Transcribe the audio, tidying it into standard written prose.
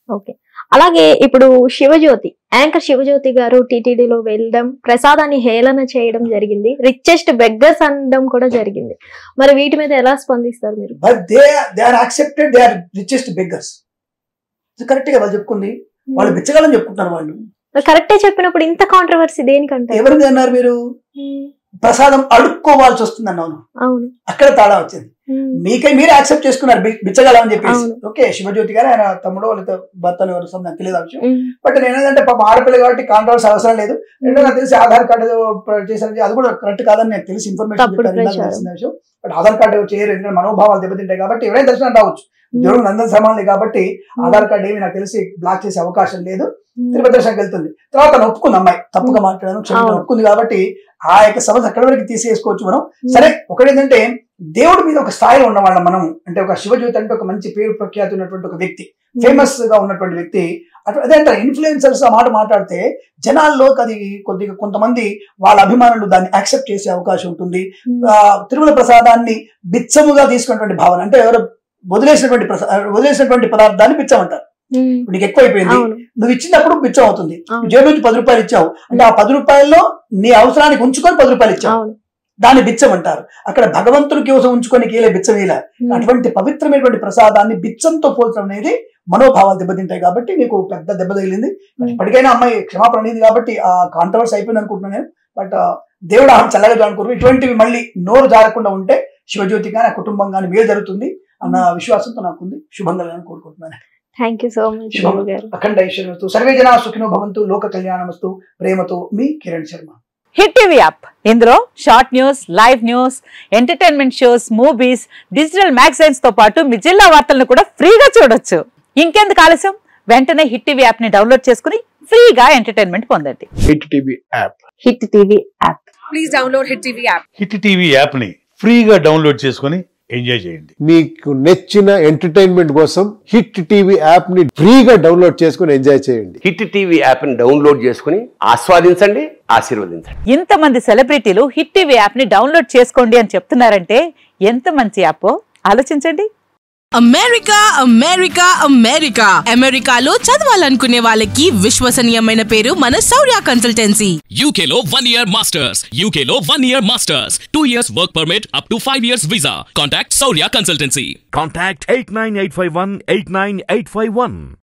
Okay. అలాగే ఇప్పుడు Shivajyothi anchor Shivajyothi గారు టీటీడీలో వెళ్ళడం, ప్రసాదాన్ని హేళన చేయడం జరిగింది, రిచెస్ట్ బెగ్గర్స్ అనడం కూడా జరిగింది. మరి వీటి మీద ఎలా స్పందిస్తారు మీరు? But they are accepted, they are richest beggars. Correct గా వాళ్ళు చెప్పుకుంది, వాళ్ళు బిచ్చగాలని చెప్పుకుంటారు. వాళ్ళు కరెక్టే చెప్పినప్పుడు ఇంత కాంట్రవర్సీ దేనికంటే? ఎవరిది అన్నారు మీరు? ప్రసాదం అడుక్కోవాల్సి వస్తుంది అన్నాను. అవును, అక్కడ తేడా వచ్చింది. మీరే యాక్సెప్ట్ చేసుకున్నారు బిచ్చగలం అని చెప్పేసి. ఓకే, శివజ్యోతి గారు ఆయన తమ్ముడు వాళ్ళతో భర్తను ఎవరు నాకు తెలియదు విషయం. బట్ నేను ఏంటంటే పాప ఆడపిల్ల కాబట్టి కాంట్రవర్సీ అవసరం లేదు. రెండో నాకు తెలిసి ఆధార్ కార్డు చేశారు, అది కూడా కరెక్ట్ కాదని నాకు తెలిసి ఇన్ఫర్మేషన్ తెలిసిన విషయం. బట్ ఆధార్ కార్డు చేయరు, ఎందుకంటే మనోభావాలు దెబ్బతింటాయి కాబట్టి ఎవరైనా దర్శనం రావచ్చు. దేవుడు అందరి సమానులే కాబట్టి ఆధార్ కార్డు ఏమి నాకు తెలిసి బ్లాక్ చేసే అవకాశం లేదు. తిరుపతి దర్శనంకి వెళ్తుంది. తర్వాత తను ఒప్పుకుంది, అమ్మాయి తప్పుగా మాట్లాడాను క్షమించడం ఒప్పుకుంది కాబట్టి ఆ యొక్క సమస్య అక్కడి వరకు తీసేసుకోవచ్చు మనం. సరే, ఒకటేంటంటే దేవుడి మీద ఒక స్థాయిలో ఉన్నవాళ్ళం మనం. అంటే ఒక శివజ్యోతి అంటే ఒక మంచి పేరు ప్రఖ్యాతి ఉన్నటువంటి ఒక వ్యక్తి, ఫేమస్ గా ఉన్నటువంటి వ్యక్తి. అదే అంటారు ఇన్ఫ్లుయెన్సర్స్ ఆ మాట మాట్లాడితే జనాల్లో అది కొద్దిగా కొంతమంది వాళ్ళ అభిమానులు దాన్ని యాక్సెప్ట్ చేసే అవకాశం ఉంటుంది. తిరుమల ప్రసాదాన్ని బిచ్చముగా తీసుకున్నటువంటి భావన, అంటే ఎవరు వదిలేసినటువంటి పదార్థాన్ని బిచ్చం అంటారు. నీకు ఎక్కువైపోయింది, నువ్వు ఇచ్చినప్పుడు బిచ్చం అవుతుంది. జేబు నుంచి 10 రూపాయలు ఇచ్చావు అంటే ఆ 10 రూపాయల్లో నీ అవసరానికి ఉంచుకొని 10 రూపాయలు ఇచ్చావు, దాన్ని బిచ్చం అంటారు. అక్కడ భగవంతుడి కోసం ఉంచుకొని కీలే బిచ్చం ఇలా. అటువంటి పవిత్రమైనటువంటి ప్రసాదాన్ని బిచ్చంతో పోల్చడం అనేది మనోభావాలు దెబ్బతింటాయి కాబట్టి నీకు పెద్ద దెబ్బ తగిలింది. ఇప్పటికైనా అమ్మాయి క్షమాపణ అనేది కాబట్టి ఆ కాంట్రవర్సీ అయిపోయింది అనుకుంటున్నాను నేను. బట్ దేవుడు ఆమె చల్లగా అనుకుంటున్నాను. ఇటువంటివి మళ్ళీ నోరు జారకుండా ఉంటే శివజ్యోతి కానీ ఆ కుటుంబం కానీ మేలు జరుగుతుంది అన్న విశ్వాసంతో నాకుంది. శుభంగా కోరుకుంటున్నాను. Thank you so much. అఖండ ఐశ్వర్యమస్తు, సర్వే జనా సుఖినో భవంతు, లోక కళ్యాణమస్తు. ప్రేమతో మీ Kiran Sharma. Hit TV app, ఇందులో short news, live news, entertainment shows, movies, digital magazines తో పాటు మీ జిల్లా వార్తలను కూడా ఫ్రీగా చూడొచ్చు. ఇంకెందుకు ఆలస్యం, వెంటనే హిట్ టీవీ యాప్ ని డౌన్లోడ్ చేసుకుని ఫ్రీగా ఎంటర్టైన్మెంట్ పొందండి. Hit TV app. Hit TV app. Please download hit TV app. Hit TV app ని ఫ్రీగా డౌన్లోడ్ చేసుకుని ఎంజాయ్ చేయండి. మీకు నచ్చిన ఎంటర్టైన్మెంట్ కోసం హిట్ టీవీ యాప్ ని ఫ్రీగా డౌన్లోడ్ చేసుకుని ఎంజాయ్ చేయండి. హిట్ టీవీ యాప్ ని డౌన్లోడ్ చేసుకుని ఆస్వాదించండి, ఆశీర్వదించండి. ఇంతమంది సెలబ్రిటీలు హిట్ టీవీ యాప్ ని డౌన్లోడ్ చేసుకోండి అని చెప్తున్నారంటే ఎంత మంచి యాప్ ఆలోచించండి. అమెరికా అమెరికా అమెరికా అమెరికాలో చదవాలనుకునే వాళ్ళకి విశ్వసనీయమైన పేరు మన శౌర్య కన్సల్టెన్సీ. UK లో 1 year masters, UK లో 1 year masters, 2 years work permit up to 5 years visa. Contact Saurya Consultancy. Contact 89851 89851.